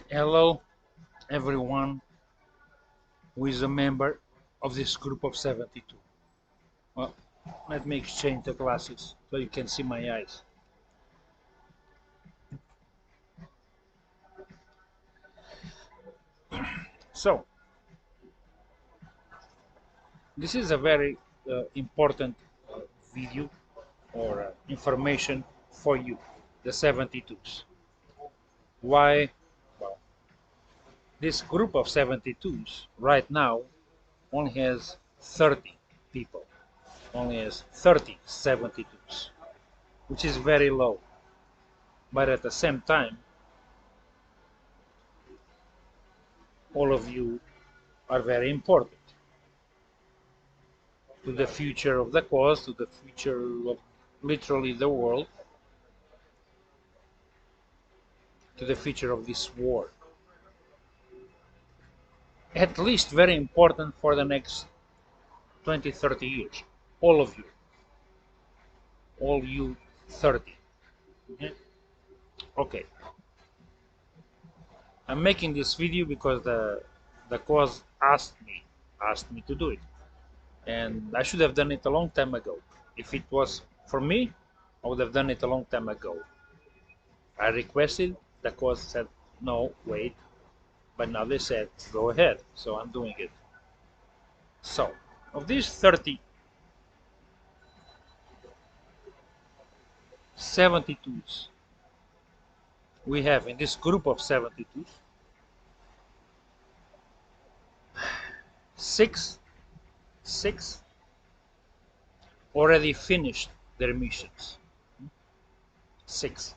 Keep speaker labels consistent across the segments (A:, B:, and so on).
A: Hello, everyone who is a member of this group of 72. Well, let me exchange the glasses so you can see my eyes. So, this is a very important video or information for you, the 72s. Why? Well, this group of 72s right now only has 30 people, only has 30 72s, which is very low. But at the same time, all of you are very important to the future of the cause, to the future of literally the world, to the future of this war. At least very important for the next 20, 30 years. All of you. All you 30. Okay? Okay. I'm making this video because the cause asked me to do it. And I should have done it a long time ago. If it was for me, I would have done it a long time ago. I requested, the cause said, no, wait. But now they said, go ahead. So I'm doing it. So, of these 30, 72s, we have in this group of 72s, six already finished their missions. 6.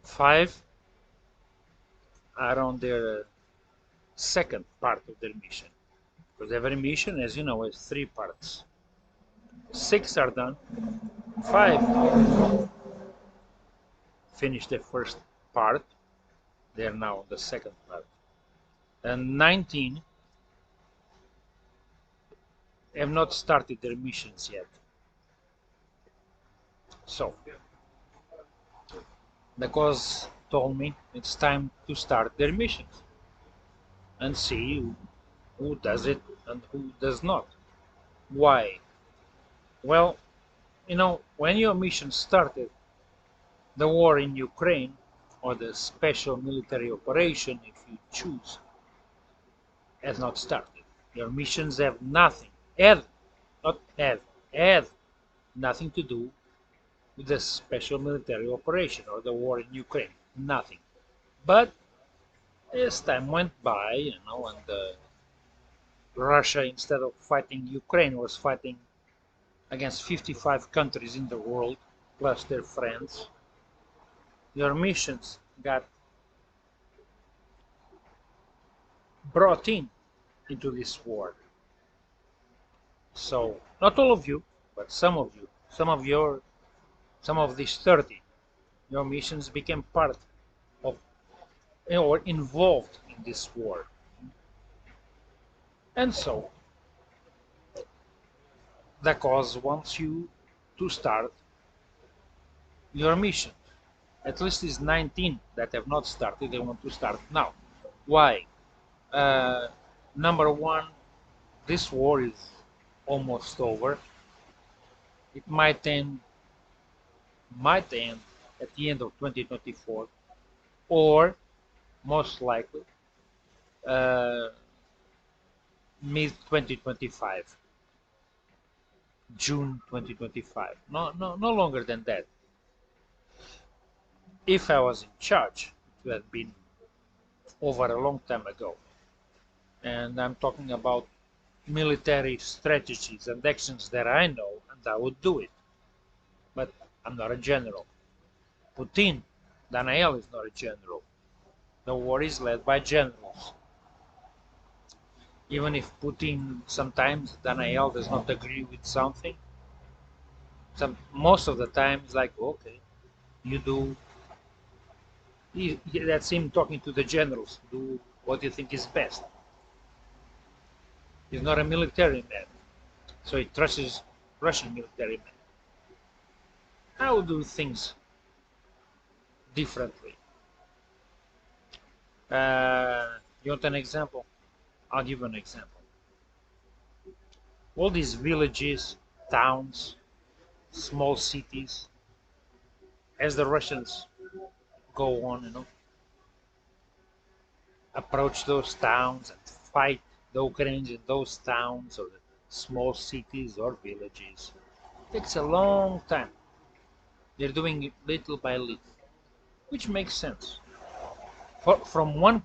A: 5 are on their second part of their mission. Because every mission, as you know, has 3 parts. 6 are done. 5 finished the first part. They are now on the second part. And 19 have not started their missions yet. So, the cause told me it's time to start their missions and see who does it and who does not. Why? Well, you know, when your mission started, the war in Ukraine, or the special military operation, if you choose, has not started. Your missions have nothing, had nothing to do with the special military operation or the war in Ukraine. Nothing. But as time went by, you know, and Russia, instead of fighting Ukraine, was fighting against 55 countries in the world, plus their friends, your missions got brought in into this war. So not all of you, but some of you, some of these 30, your missions became part of or involved in this war. And so the cause wants you to start your mission. At least it's 19 that have not started, they want to start now. Why? Number one, this war is almost over. It might end at the end of 2024, or most likely mid 2025, June 2025. No longer than that. If I was in charge, it would have been over a long time ago. And I'm talking about military strategies and actions that I know, and I would do it. But I'm not a general. Putin, Daniel, is not a general. The war is led by generals. Even if Putin sometimes, Daniel, does not agree with something, most of the time it's like, okay, you do. That's him talking to the generals. Do what you think is best. He's not a military man, so he trusts Russian military men. How do things differently. You want an example? I'll give you an example. All these villages, towns, small cities, as the Russians go on, approach those towns and fight the Ukrainians in those towns or the small cities or villages. It takes a long time. They're doing it little by little, which makes sense. From one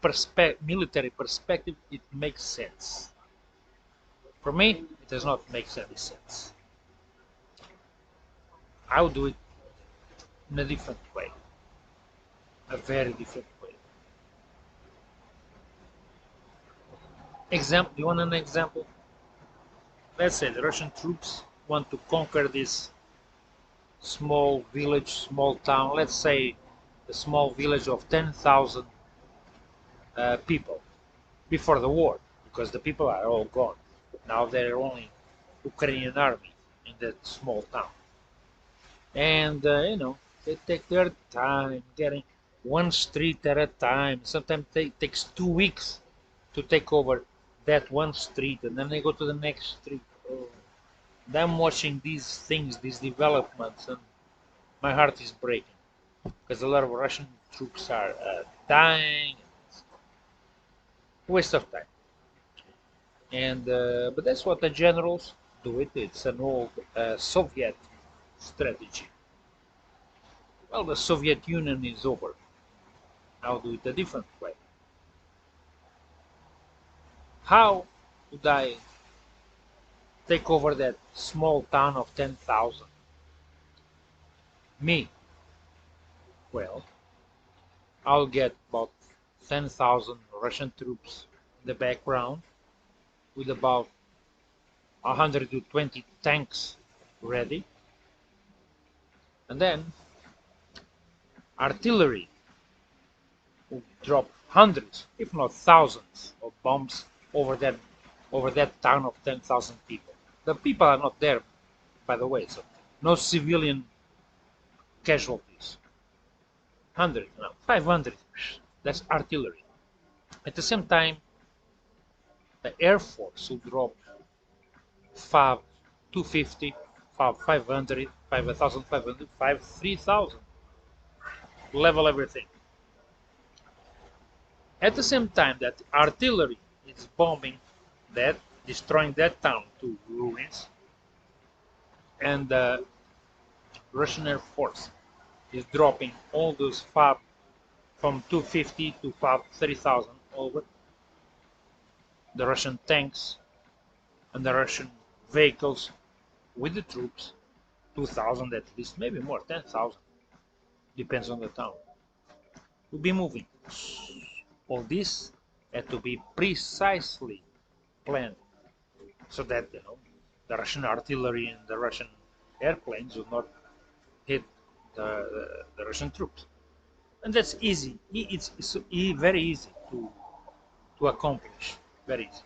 A: military perspective, it makes sense. For me, it does not make any sense. I would do it in a different way, a very different way. Example? Do you want an example? Let's say the Russian troops want to conquer this small village, small town. Let's say a small village of 10,000 people before the war, because the people are all gone. Now there are only Ukrainian army in that small town, and they take their time getting one street at a time. Sometimes it takes 2 weeks to take over that one street, and then they go to the next street. Oh, and I'm watching these things, these developments, and my heart is breaking because a lot of Russian troops are dying. Waste of time. And but that's what the generals do. It's an old Soviet strategy. Well, the Soviet Union is over. I'll do it a different way. How would I take over that small town of 10,000? Me. Well, I'll get about 10,000 Russian troops in the background with about 120 tanks ready. And then artillery will drop hundreds, if not thousands, of bombs over that town of 10,000 people. The people are not there, by the way, so no civilian casualties. 100, no, 500, that's artillery. At the same time, the Air Force will drop 250, 500, 5,500, 3,000. Level everything. At the same time that artillery is bombing that, destroying that town to ruins, and the Russian Air Force is dropping all those from 250 to 3,000 over the Russian tanks and the Russian vehicles with the troops, 2,000 at least, maybe more, 10,000, depends on the town, will be moving. All this had to be precisely planned so that the Russian artillery and the Russian airplanes would not hit the Russian troops. And that's easy. It's very easy to accomplish. Very easy.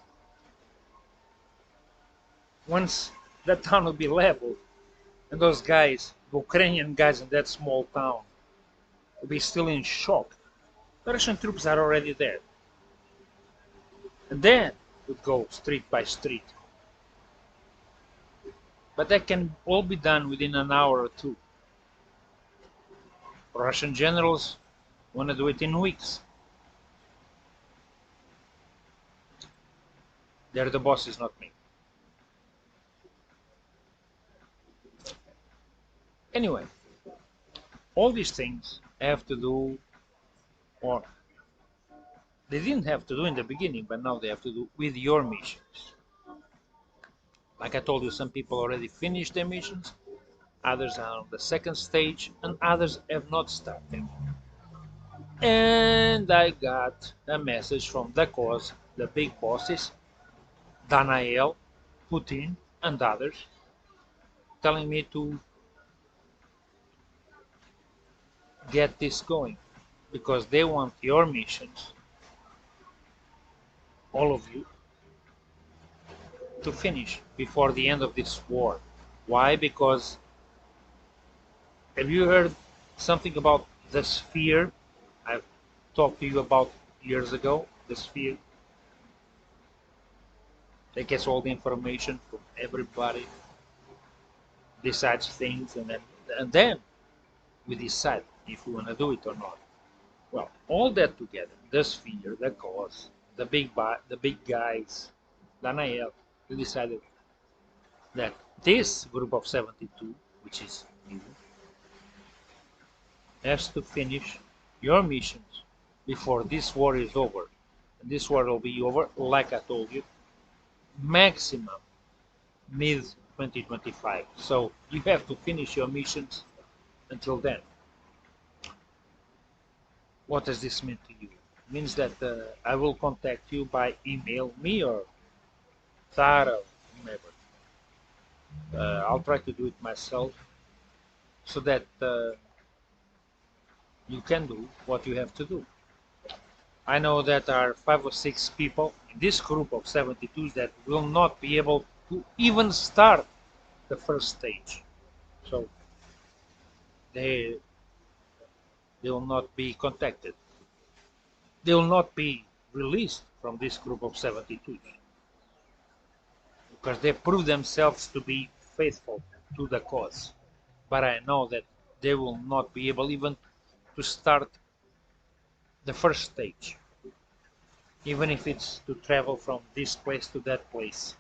A: Once that town will be leveled, and those guys, the Ukrainian guys in that small town, will be still in shock. The Russian troops are already there. And then we'd go street by street. But that can all be done within an hour or two. Russian generals want to do it in weeks. They're the bosses, not me. Anyway, all these things have to do, or they didn't have to do in the beginning, but now they have to do with your missions. Like I told you, some people already finished their missions, others are on the second stage, and others have not started. And I got a message from the cause, the big bosses, Daniel, Putin, and others, telling me to get this going because they want your missions, all of you, to finish before the end of this war. Why? Because have you heard something about the sphere I've talked to you about years ago. The sphere that gets all the information from everybody, decides things, and then we decide if we want to do it or not. Well, all that together, the sphere, the cause, the big guys, Daniel, we decided that this group of 72, which is you, has to finish your missions before this war is over. And this war will be over, like I told you, maximum mid 2025. So you have to finish your missions until then. What does this mean to you? It means that I will contact you by email, me or Tara, whomever. I'll try to do it myself so that you can do what you have to do. I know that there are 5 or 6 people in this group of 72s that will not be able to even start the first stage. So they will not be contacted. They will not be released from this group of 72s because they prove themselves to be faithful to the cause. But I know that they will not be able even to start the first stage, even if it's to travel from this place to that place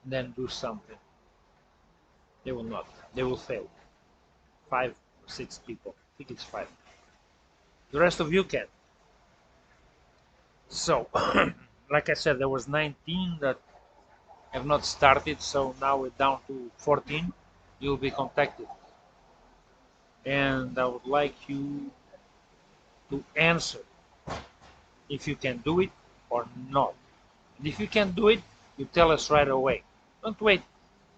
A: and then do something. They will not. They will fail. 5 or 6 people. I think it's 5. The rest of you can. So, like I said, there was 19 that have not started, so now we're down to 14. You'll be contacted. And I would like you to answer if you can do it or not. And if you can do it, you tell us right away. Don't wait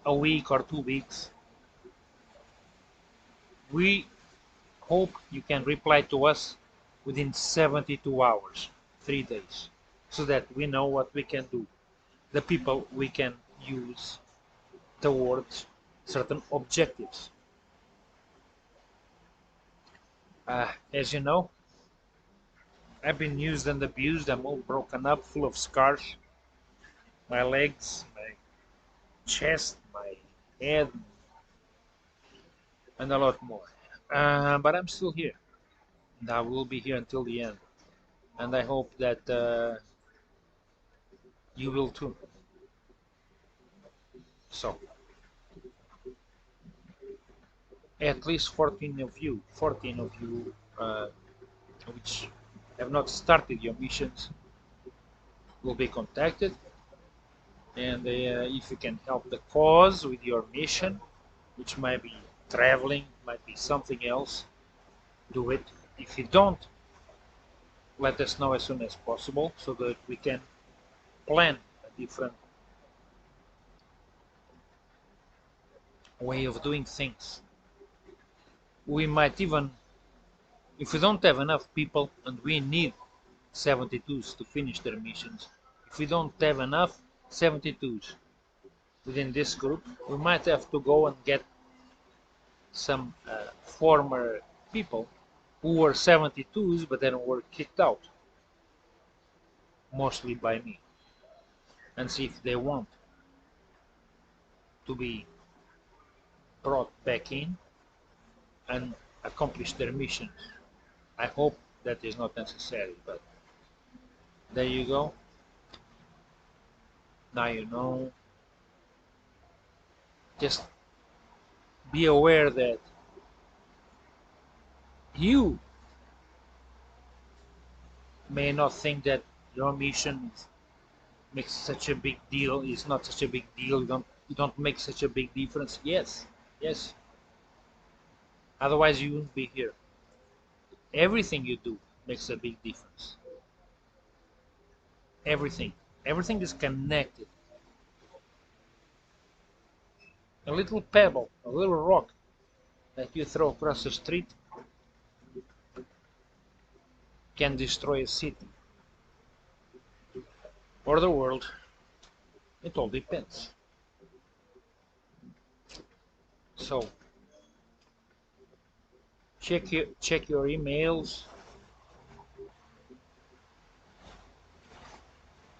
A: a week or 2 weeks. We hope you can reply to us within 72 hours, 3 days, so that we know what we can do, the people we can use towards certain objectives. As you know, I've been used and abused. I'm all broken up, full of scars. My legs, my chest, my head, and a lot more. But I'm still here, and I will be here until the end. And I hope that you will too. So, at least 14 of you, which have not started your missions, will be contacted. And if you can help the cause with your mission, which might be traveling, might be something else, do it. If you don't, let us know as soon as possible so that we can plan a different way of doing things. We might even, if we don't have enough people and we need 72s to finish their missions, if we don't have enough 72s within this group, we might have to go and get some former people who were 72s but then were kicked out, mostly by me, and see if they want to be brought back in and accomplish their missions. I hope that is not necessary, but there you go. Now you know. Just be aware that you may not think that your mission makes such a big deal. It's not such a big deal. You don't make such a big difference. Yes. Otherwise, you wouldn't be here. Everything you do makes a big difference. Everything is connected. A little pebble, a little rock that you throw across the street can destroy a city or the world. It all depends. So check your emails,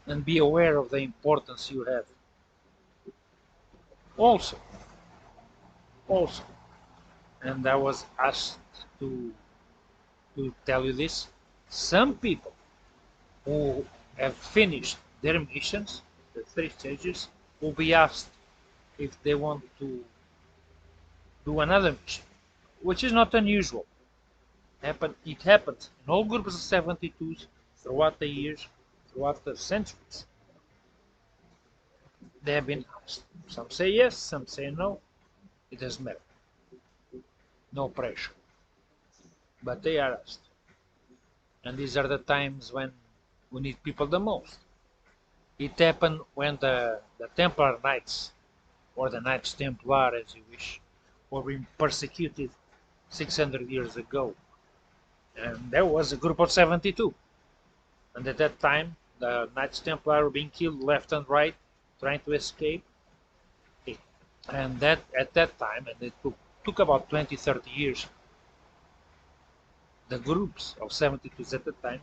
A: and be aware of the importance you have. Also, also, and I was asked to to tell you this. Some people who have finished their missions, the 3 stages, will be asked if they want to do another mission, which is not unusual. It happens in all groups of 72s throughout the years, throughout the centuries. They have been asked. Some say yes, some say no. It doesn't matter. No pressure. But they are asked. And these are the times when we need people the most. It happened when the Templar Knights, or the Knights Templar as you wish, were being persecuted 600 years ago. And there was a group of 72. And at that time, the Knights Templar were being killed left and right, trying to escape. And that at that time, and it took about 20, 30 years, the groups of 72s at the time,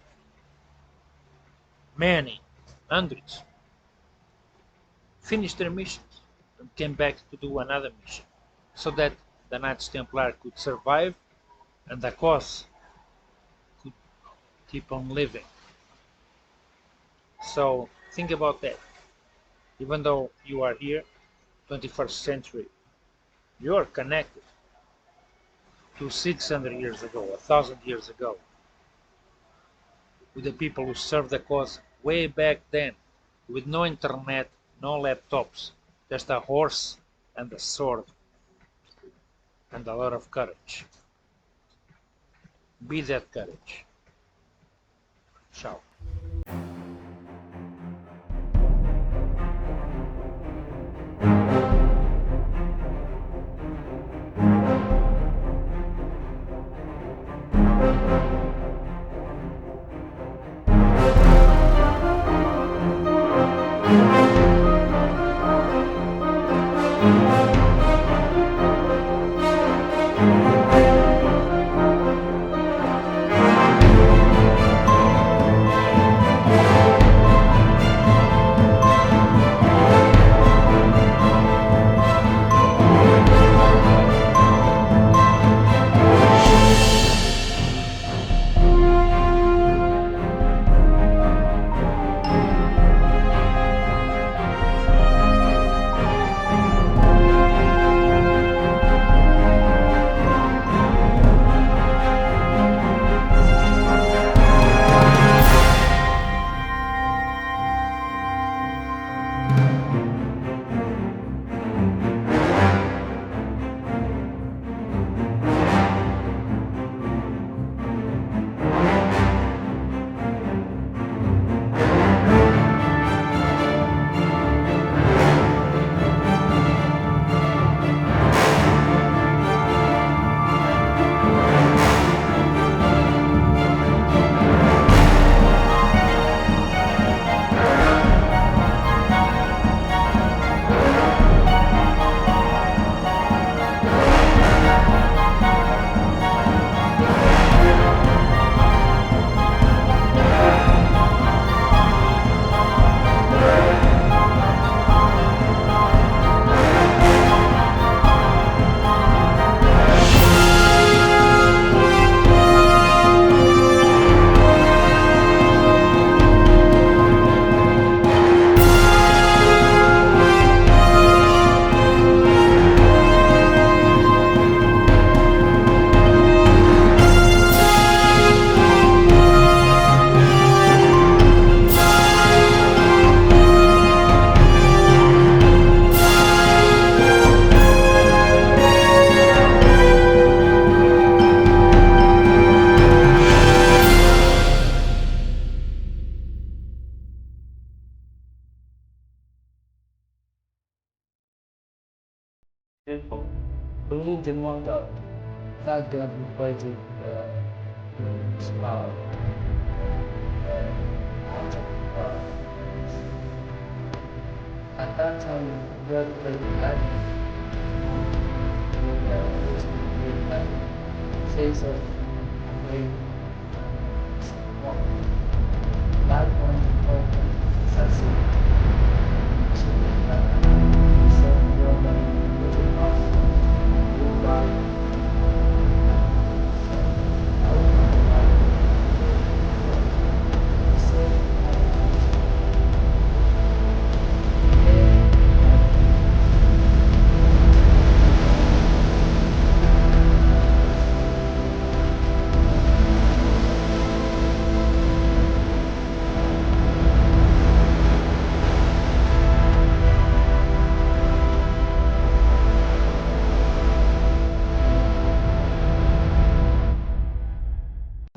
A: many, hundreds, finished their missions and came back to do another mission so that the Knights Templar could survive and the cause could keep on living. So think about that. Even though you are here, 21st century, you are connected to 600 years ago, 1,000 years ago, with the people who served the cause way back then, with no internet, no laptops, just a horse and a sword and a lot of courage. Be that courage. Ciao.
B: People believed in one God. That God replaced smile. At that time, God played Six of great one. That one open succeed. Except brother little house. Goodbye. I will not like it.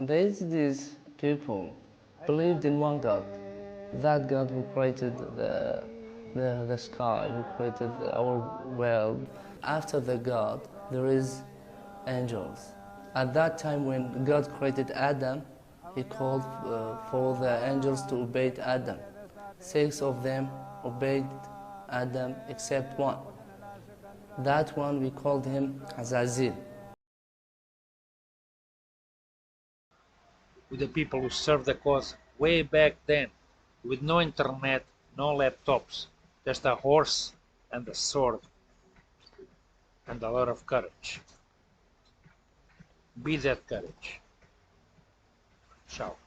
B: Except these people believed in one God, that God who created the sky, who created our world. After the God, there is angels. At that time when God created Adam, he called for the angels to obey Adam. Six of them obeyed Adam except one. That one we called him Azazil.
A: With the people who served the cause way back then, with no internet, no laptops, just a horse and a sword and a lot of courage. Be that courage. Ciao.